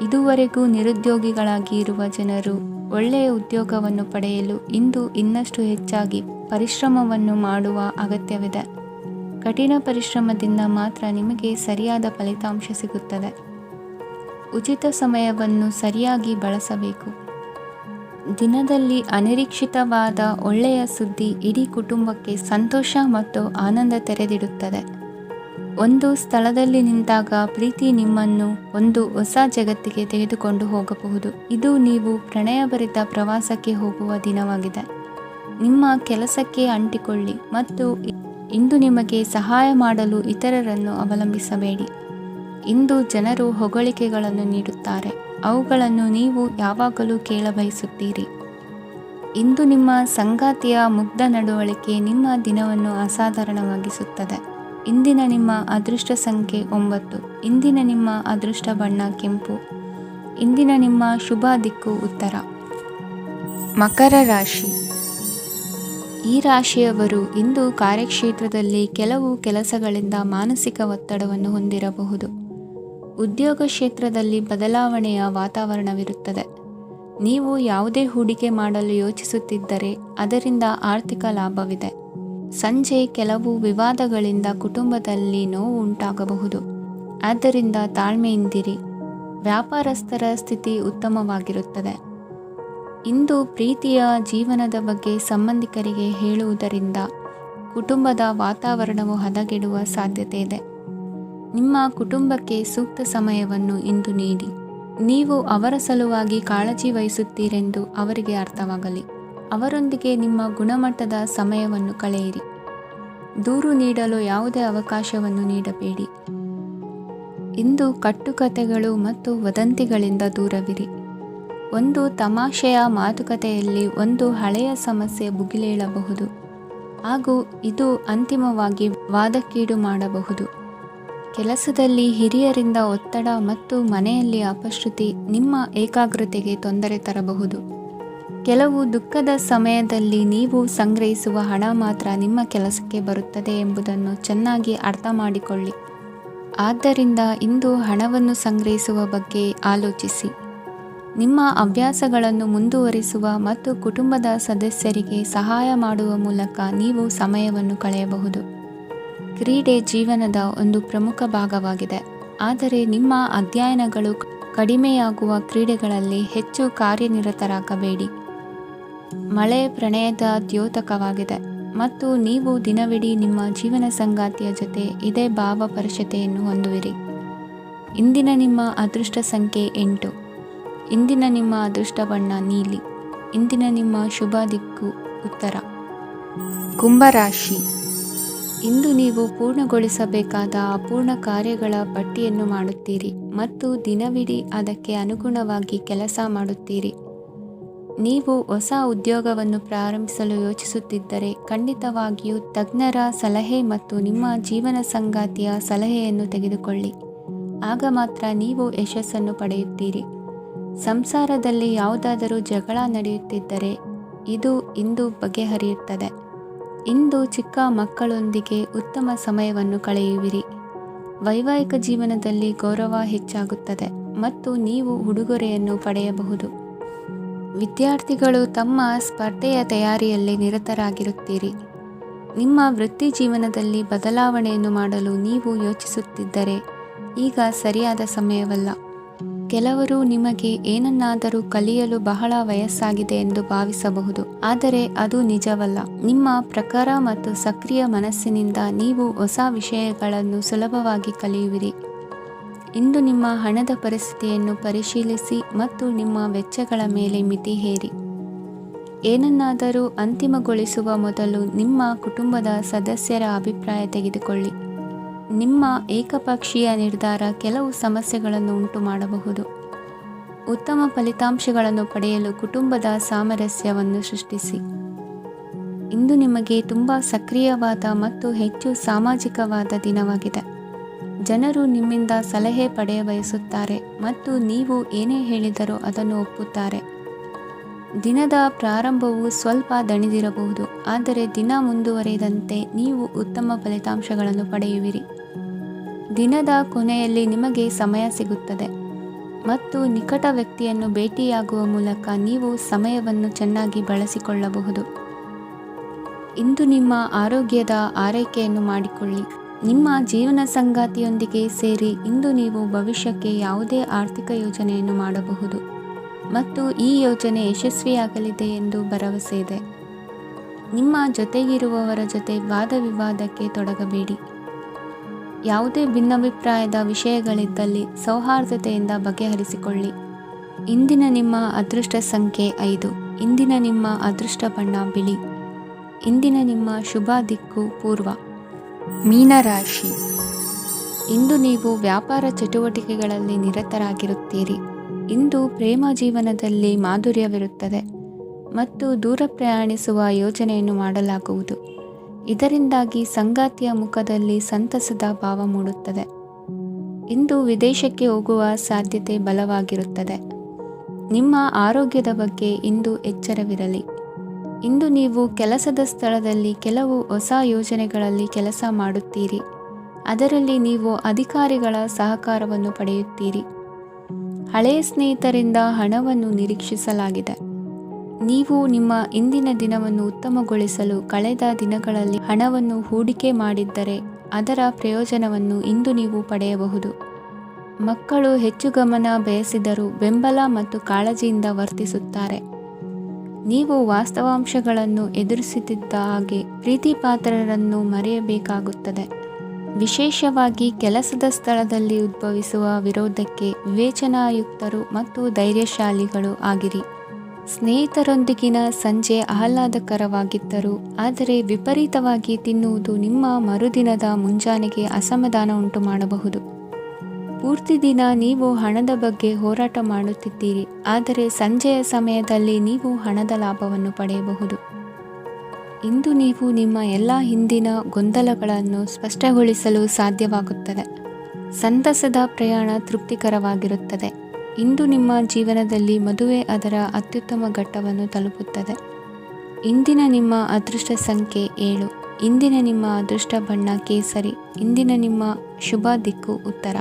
ಇದುವರೆಗೂ ನಿರುದ್ಯೋಗಿಗಳಾಗಿ ಇರುವ ಜನರು ಒಳ್ಳೆಯ ಉದ್ಯೋಗವನ್ನು ಪಡೆಯಲು ಇಂದು ಇನ್ನಷ್ಟು ಹೆಚ್ಚಾಗಿ ಪರಿಶ್ರಮವನ್ನು ಮಾಡುವ ಅಗತ್ಯವಿದೆ. ಕಠಿಣ ಪರಿಶ್ರಮದಿಂದ ಮಾತ್ರ ನಿಮಗೆ ಸರಿಯಾದ ಫಲಿತಾಂಶ ಸಿಗುತ್ತದೆ. ಉಚಿತ ಸಮಯವನ್ನು ಸರಿಯಾಗಿ ಬಳಸಬೇಕು. ದಿನದಲ್ಲಿ ಅನಿರೀಕ್ಷಿತವಾದ ಒಳ್ಳೆಯ ಸುದ್ದಿ ಇಡೀ ಕುಟುಂಬಕ್ಕೆ ಸಂತೋಷ ಮತ್ತು ಆನಂದ ತೆರೆದಿಡುತ್ತದೆ. ಒಂದು ಸ್ಥಳದಲ್ಲಿ ನಿಂತಾಗ ಪ್ರೀತಿ ನಿಮ್ಮನ್ನು ಒಂದು ಹೊಸ ಜಗತ್ತಿಗೆ ತೆಗೆದುಕೊಂಡು ಹೋಗಬಹುದು. ಇದು ನೀವು ಪ್ರಣಯಭರಿತ ಪ್ರವಾಸಕ್ಕೆ ಹೋಗುವ ದಿನವಾಗಿದೆ. ನಿಮ್ಮ ಕೆಲಸಕ್ಕೆ ಅಂಟಿಕೊಳ್ಳಿ ಮತ್ತು ಇಂದು ನಿಮಗೆ ಸಹಾಯ ಮಾಡಲು ಇತರರನ್ನು ಅವಲಂಬಿಸಬೇಡಿ. ಇಂದು ಜನರು ಹೊಗಳಿಕೆಗಳನ್ನು ನೀಡುತ್ತಾರೆ. ಅವುಗಳನ್ನು ನೀವು ಯಾವಾಗಲೂ ಕೇಳಬಯಸುತ್ತೀರಿ. ಇಂದು ನಿಮ್ಮ ಸಂಗಾತಿಯ ಮುಗ್ಧ ನಡವಳಿಕೆ ನಿಮ್ಮ ದಿನವನ್ನು ಅಸಾಧಾರಣವಾಗಿಸುತ್ತದೆ. ಇಂದಿನ ನಿಮ್ಮ ಅದೃಷ್ಟ ಸಂಖ್ಯೆ 9. ಇಂದಿನ ನಿಮ್ಮ ಅದೃಷ್ಟ ಬಣ್ಣ ಕೆಂಪು. ಇಂದಿನ ನಿಮ್ಮ ಶುಭ ದಿಕ್ಕು ಉತ್ತರ. ಮಕರ ರಾಶಿ. ಈ ರಾಶಿಯವರು ಇಂದು ಕಾರ್ಯಕ್ಷೇತ್ರದಲ್ಲಿ ಕೆಲವು ಕೆಲಸಗಳಿಂದ ಮಾನಸಿಕ ಒತ್ತಡವನ್ನು ಹೊಂದಿರಬಹುದು. ಉದ್ಯೋಗ ಕ್ಷೇತ್ರದಲ್ಲಿ ಬದಲಾವಣೆಯ ವಾತಾವರಣವಿರುತ್ತದೆ. ನೀವು ಯಾವುದೇ ಹೂಡಿಕೆ ಮಾಡಲು ಯೋಚಿಸುತ್ತಿದ್ದರೆ ಅದರಿಂದ ಆರ್ಥಿಕ ಲಾಭವಿದೆ. ಸಂಜೆ ಕೆಲವು ವಿವಾದಗಳಿಂದ ಕುಟುಂಬದಲ್ಲಿ ನೋವು ಉಂಟಾಗಬಹುದು, ಆದ್ದರಿಂದ ತಾಳ್ಮೆಯಿಂದಿರಿ. ವ್ಯಾಪಾರಸ್ಥರ ಸ್ಥಿತಿ ಉತ್ತಮವಾಗಿರುತ್ತದೆ. ಇಂದು ಪ್ರೀತಿಯ ಜೀವನದ ಬಗ್ಗೆ ಸಂಬಂಧಿಕರಿಗೆ ಹೇಳುವುದರಿಂದ ಕುಟುಂಬದ ವಾತಾವರಣವು ಹದಗೆಡುವ ಸಾಧ್ಯತೆ ಇದೆ. ನಿಮ್ಮ ಕುಟುಂಬಕ್ಕೆ ಸೂಕ್ತ ಸಮಯವನ್ನು ಇಂದು ನೀಡಿ. ನೀವು ಅವರ ಸಲುವಾಗಿ ಕಾಳಜಿ ವಹಿಸುತ್ತೀರೆಂದು ಅವರಿಗೆ ಅರ್ಥವಾಗಲಿ. ಅವರೊಂದಿಗೆ ನಿಮ್ಮ ಗುಣಮಟ್ಟದ ಸಮಯವನ್ನು ಕಳೆಯಿರಿ. ದೂರು ನೀಡಲು ಯಾವುದೇ ಅವಕಾಶವನ್ನು ನೀಡಬೇಡಿ. ಇಂದು ಕಟ್ಟುಕತೆಗಳು ಮತ್ತು ವದಂತಿಗಳಿಂದ ದೂರವಿರಿ. ಒಂದು ತಮಾಷೆಯ ಮಾತುಕತೆಯಲ್ಲಿ ಒಂದು ಹಳೆಯ ಸಮಸ್ಯೆ ಭುಗಿಲೇಳಬಹುದು ಹಾಗೂ ಇದು ಅಂತಿಮವಾಗಿ ವಾದಕ್ಕೀಡು ಮಾಡಬಹುದು. ಕೆಲಸದಲ್ಲಿ ಹಿರಿಯರಿಂದ ಒತ್ತಡ ಮತ್ತು ಮನೆಯಲ್ಲಿ ಅಪಶ್ರುತಿ ನಿಮ್ಮ ಏಕಾಗ್ರತೆಗೆ ತೊಂದರೆ ತರಬಹುದು. ಕೆಲವು ದುಃಖದ ಸಮಯದಲ್ಲಿ ನೀವು ಸಂಗ್ರಹಿಸುವ ಹಣ ಮಾತ್ರ ನಿಮ್ಮ ಕೆಲಸಕ್ಕೆ ಬರುತ್ತದೆ ಎಂಬುದನ್ನು ಚೆನ್ನಾಗಿ ಅರ್ಥ ಮಾಡಿಕೊಳ್ಳಿ. ಆದ್ದರಿಂದ ಇಂದು ಹಣವನ್ನು ಸಂಗ್ರಹಿಸುವ ಬಗ್ಗೆ ಆಲೋಚಿಸಿ. ನಿಮ್ಮ ಅಭ್ಯಾಸಗಳನ್ನು ಮುಂದುವರಿಸುವ ಮತ್ತು ಕುಟುಂಬದ ಸದಸ್ಯರಿಗೆ ಸಹಾಯ ಮಾಡುವ ಮೂಲಕ ನೀವು ಸಮಯವನ್ನು ಕಳೆಯಬಹುದು. ಕ್ರೀಡೆ ಜೀವನದ ಒಂದು ಪ್ರಮುಖ ಭಾಗವಾಗಿದೆ, ಆದರೆ ನಿಮ್ಮ ಅಧ್ಯಯನಗಳು ಕಡಿಮೆಯಾಗುವ ಕ್ರೀಡೆಗಳಲ್ಲಿ ಹೆಚ್ಚು ಕಾರ್ಯನಿರತರಾಗಬೇಡಿ. ಮಳೆ ಪ್ರಣಯದ ದ್ಯೋತಕವಾಗಿದೆ ಮತ್ತು ನೀವು ದಿನವಿಡೀ ನಿಮ್ಮ ಜೀವನ ಸಂಗಾತಿಯ ಜೊತೆ ಇದೇ ಭಾವಪರಶತೆಯನ್ನು ಹೊಂದುವಿರಿ. ಇಂದಿನ ನಿಮ್ಮ ಅದೃಷ್ಟ ಸಂಖ್ಯೆ 8. ಇಂದಿನ ನಿಮ್ಮ ಅದೃಷ್ಟ ಬಣ್ಣ ನೀಲಿ. ಇಂದಿನ ನಿಮ್ಮ ಶುಭ ದಿಕ್ಕು ಉತ್ತರ. ಕುಂಭರಾಶಿ. ಇಂದು ನೀವು ಪೂರ್ಣಗೊಳಿಸಬೇಕಾದ ಅಪೂರ್ಣ ಕಾರ್ಯಗಳ ಪಟ್ಟಿಯನ್ನು ಮಾಡುತ್ತೀರಿ ಮತ್ತು ದಿನವಿಡೀ ಅದಕ್ಕೆ ಅನುಗುಣವಾಗಿ ಕೆಲಸ ಮಾಡುತ್ತೀರಿ. ನೀವು ಹೊಸ ಉದ್ಯೋಗವನ್ನು ಪ್ರಾರಂಭಿಸಲು ಯೋಚಿಸುತ್ತಿದ್ದರೆ ಖಂಡಿತವಾಗಿಯೂ ತಜ್ಞರ ಸಲಹೆ ಮತ್ತು ನಿಮ್ಮ ಜೀವನ ಸಂಗಾತಿಯ ಸಲಹೆಯನ್ನು ತೆಗೆದುಕೊಳ್ಳಿ. ಆಗ ಮಾತ್ರ ನೀವು ಯಶಸ್ಸನ್ನು ಪಡೆಯುತ್ತೀರಿ. ಸಂಸಾರದಲ್ಲಿ ಯಾವುದಾದರೂ ಜಗಳ ನಡೆಯುತ್ತಿದ್ದರೆ ಇದು ಇಂದು ಬಗೆಹರಿಯುತ್ತದೆ. ಇಂದು ಚಿಕ್ಕ ಮಕ್ಕಳೊಂದಿಗೆ ಉತ್ತಮ ಸಮಯವನ್ನು ಕಳೆಯುವಿರಿ. ವೈವಾಹಿಕ ಜೀವನದಲ್ಲಿ ಗೌರವ ಹೆಚ್ಚಾಗುತ್ತದೆ ಮತ್ತು ನೀವು ಉಡುಗೊರೆಯನ್ನು ಪಡೆಯಬಹುದು. ವಿದ್ಯಾರ್ಥಿಗಳು ತಮ್ಮ ಸ್ಪರ್ಧೆಯ ತಯಾರಿಯಲ್ಲಿ ನಿರತರಾಗಿರುತ್ತೀರಿ. ನಿಮ್ಮ ವೃತ್ತಿ ಜೀವನದಲ್ಲಿ ಬದಲಾವಣೆಯನ್ನು ಮಾಡಲು ನೀವು ಯೋಚಿಸುತ್ತಿದ್ದರೆ ಈಗ ಸರಿಯಾದ ಸಮಯವಲ್ಲ. ಕೆಲವರು ನಿಮಗೆ ಏನನ್ನಾದರೂ ಕಲಿಯಲು ಬಹಳ ವಯಸ್ಸಾಗಿದೆ ಎಂದು ಭಾವಿಸಬಹುದು, ಆದರೆ ಅದು ನಿಜವಲ್ಲ. ನಿಮ್ಮ ಪ್ರಖರ ಮತ್ತು ಸಕ್ರಿಯ ಮನಸ್ಸಿನಿಂದ ನೀವು ಹೊಸ ವಿಷಯಗಳನ್ನು ಸುಲಭವಾಗಿ ಕಲಿಯುವಿರಿ. ಇಂದು ನಿಮ್ಮ ಹಣದ ಪರಿಸ್ಥಿತಿಯನ್ನು ಪರಿಶೀಲಿಸಿ ಮತ್ತು ನಿಮ್ಮ ವೆಚ್ಚಗಳ ಮೇಲೆ ಮಿತಿ ಹೇರಿ. ಏನನ್ನಾದರೂ ಅಂತಿಮಗೊಳಿಸುವ ಮೊದಲು ನಿಮ್ಮ ಕುಟುಂಬದ ಸದಸ್ಯರ ಅಭಿಪ್ರಾಯ ತೆಗೆದುಕೊಳ್ಳಿ. ನಿಮ್ಮ ಏಕಪಕ್ಷೀಯ ನಿರ್ಧಾರ ಕೆಲವು ಸಮಸ್ಯೆಗಳನ್ನು ಉಂಟು ಮಾಡಬಹುದು. ಉತ್ತಮ ಫಲಿತಾಂಶಗಳನ್ನು ಪಡೆಯಲು ಕುಟುಂಬದ ಸಾಮರಸ್ಯವನ್ನು ಸೃಷ್ಟಿಸಿ. ಇಂದು ನಿಮಗೆ ತುಂಬ ಸಕ್ರಿಯವಾದ ಮತ್ತು ಹೆಚ್ಚು ಸಾಮಾಜಿಕವಾದ ದಿನವಾಗಿದೆ. ಜನರು ನಿಮ್ಮಿಂದ ಸಲಹೆ ಪಡೆಯ ಬಯಸುತ್ತಾರೆ ಮತ್ತು ನೀವು ಏನೇ ಹೇಳಿದರೂ ಅದನ್ನು ಒಪ್ಪುತ್ತಾರೆ. ದಿನದ ಪ್ರಾರಂಭವು ಸ್ವಲ್ಪ ದಣಿದಿರಬಹುದು, ಆದರೆ ದಿನ ಮುಂದುವರಿದಂತೆ ನೀವು ಉತ್ತಮ ಫಲಿತಾಂಶಗಳನ್ನು ಪಡೆಯುವಿರಿ. ದಿನದ ಕೊನೆಯಲ್ಲಿ ನಿಮಗೆ ಸಮಯ ಸಿಗುತ್ತದೆ ಮತ್ತು ನಿಕಟ ವ್ಯಕ್ತಿಯನ್ನು ಭೇಟಿಯಾಗುವ ಮೂಲಕ ನೀವು ಸಮಯವನ್ನು ಚೆನ್ನಾಗಿ ಬಳಸಿಕೊಳ್ಳಬಹುದು. ಇಂದು ನಿಮ್ಮ ಆರೋಗ್ಯದ ಆರೈಕೆಯನ್ನು ಮಾಡಿಕೊಳ್ಳಿ. ನಿಮ್ಮ ಜೀವನ ಸಂಗಾತಿಯೊಂದಿಗೆ ಸೇರಿ ಇಂದು ನೀವು ಭವಿಷ್ಯಕ್ಕೆ ಯಾವುದೇ ಆರ್ಥಿಕ ಯೋಜನೆಯನ್ನು ಮಾಡಬಹುದು ಮತ್ತು ಈ ಯೋಜನೆ ಯಶಸ್ವಿಯಾಗಲಿದೆ ಎಂದು ಭರವಸೆ ಇದೆ. ನಿಮ್ಮ ಜೊತೆಗಿರುವವರ ಜೊತೆ ವಾದ ವಿವಾದಕ್ಕೆ ತೊಡಗಬೇಡಿ. ಯಾವುದೇ ಭಿನ್ನಾಭಿಪ್ರಾಯದ ವಿಷಯಗಳಿದ್ದಲ್ಲಿ ಸೌಹಾರ್ದತೆಯಿಂದ ಬಗೆಹರಿಸಿಕೊಳ್ಳಿ. ಇಂದಿನ ನಿಮ್ಮ ಅದೃಷ್ಟ ಸಂಖ್ಯೆ 5. ಇಂದಿನ ನಿಮ್ಮ ಅದೃಷ್ಟ ಬಣ್ಣ ಬಿಳಿ. ಇಂದಿನ ನಿಮ್ಮ ಶುಭ ದಿಕ್ಕು ಪೂರ್ವ. ಮೀನರಾಶಿ. ಇಂದು ನೀವು ವ್ಯಾಪಾರ ಚಟುವಟಿಕೆಗಳಲ್ಲಿ ನಿರತರಾಗಿರುತ್ತೀರಿ. ಇಂದು ಪ್ರೇಮ ಜೀವನದಲ್ಲಿ ಮಾಧುರ್ಯವಿರುತ್ತದೆ ಮತ್ತು ದೂರ ಪ್ರಯಾಣಿಸುವ ಯೋಜನೆಯನ್ನು ಮಾಡಲಾಗುವುದು. ಇದರಿಂದಾಗಿ ಸಂಗಾತಿಯ ಮುಖದಲ್ಲಿ ಸಂತಸದ ಭಾವ ಮೂಡುತ್ತದೆ. ಇಂದು ವಿದೇಶಕ್ಕೆ ಹೋಗುವ ಸಾಧ್ಯತೆ ಬಲವಾಗಿರುತ್ತದೆ. ನಿಮ್ಮ ಆರೋಗ್ಯದ ಬಗ್ಗೆ ಇಂದು ಎಚ್ಚರವಿರಲಿ. ಇಂದು ನೀವು ಕೆಲಸದ ಸ್ಥಳದಲ್ಲಿ ಕೆಲವು ಹೊಸ ಯೋಜನೆಗಳಲ್ಲಿ ಕೆಲಸ ಮಾಡುತ್ತೀರಿ. ಅದರಲ್ಲಿ ನೀವು ಅಧಿಕಾರಿಗಳ ಸಹಕಾರವನ್ನು ಪಡೆಯುತ್ತೀರಿ. ಹಳೆಯ ಸ್ನೇಹಿತರಿಂದ ಹಣವನ್ನು ನಿರೀಕ್ಷಿಸಲಾಗಿದೆ. ನೀವು ನಿಮ್ಮ ಇಂದಿನ ದಿನವನ್ನು ಉತ್ತಮಗೊಳಿಸಲು ಕಳೆದ ದಿನಗಳಲ್ಲಿ ಹಣವನ್ನು ಹೂಡಿಕೆ ಮಾಡಿದ್ದರೆ ಅದರ ಪ್ರಯೋಜನವನ್ನು ಇಂದು ನೀವು ಪಡೆಯಬಹುದು. ಮಕ್ಕಳು ಹೆಚ್ಚು ಗಮನ ಬಯಸಿದರೂ ಬೆಂಬಲ ಮತ್ತು ಕಾಳಜಿಯಿಂದ ವರ್ತಿಸುತ್ತಾರೆ. ನೀವು ವಾಸ್ತವಾಂಶಗಳನ್ನು ಎದುರಿಸುತ್ತಿದ್ದ ಹಾಗೆ ಪ್ರೀತಿಪಾತ್ರರನ್ನು ಮರೆಯಬೇಕಾಗುತ್ತದೆ. ವಿಶೇಷವಾಗಿ ಕೆಲಸದ ಸ್ಥಳದಲ್ಲಿ ಉದ್ಭವಿಸುವ ವಿರೋಧಕ್ಕೆ ವಿವೇಚನಾಯುಕ್ತರು ಮತ್ತು ಧೈರ್ಯಶಾಲಿಗಳು ಆಗಿರಿ. ಸ್ನೇಹಿತರೊಂದಿಗಿನ ಸಂಜೆ ಆಹ್ಲಾದಕರವಾಗಿದ್ದರೂ ಆದರೆ ವಿಪರೀತವಾಗಿ ತಿನ್ನುವುದು ನಿಮ್ಮ ಮರುದಿನದ ಮುಂಜಾನೆಗೆ ಅಸಮಾಧಾನ ಉಂಟು ಮಾಡಬಹುದು. ಪೂರ್ತಿ ದಿನ ನೀವು ಹಣದ ಬಗ್ಗೆ ಹೋರಾಟ ಮಾಡುತ್ತಿದ್ದೀರಿ, ಆದರೆ ಸಂಜೆಯ ಸಮಯದಲ್ಲಿ ನೀವು ಹಣದ ಲಾಭವನ್ನು ಪಡೆಯಬಹುದು. ಇಂದು ನೀವು ನಿಮ್ಮ ಎಲ್ಲ ಹಿಂದಿನ ಗೊಂದಲಗಳನ್ನು ಸ್ಪಷ್ಟಗೊಳಿಸಲು ಸಾಧ್ಯವಾಗುತ್ತದೆ. ಸಂತಸದ ಪ್ರಯಾಣ ತೃಪ್ತಿಕರವಾಗಿರುತ್ತದೆ. ಇಂದು ನಿಮ್ಮ ಜೀವನದಲ್ಲಿ ಮದುವೆ ಅದರ ಅತ್ಯುತ್ತಮ ಘಟ್ಟವನ್ನು ತಲುಪುತ್ತದೆ. ಇಂದಿನ ನಿಮ್ಮ ಅದೃಷ್ಟ ಸಂಖ್ಯೆ 7. ಇಂದಿನ ನಿಮ್ಮ ಅದೃಷ್ಟ ಬಣ್ಣ ಕೇಸರಿ. ಇಂದಿನ ನಿಮ್ಮ ಶುಭ ದಿಕ್ಕು ಉತ್ತರ.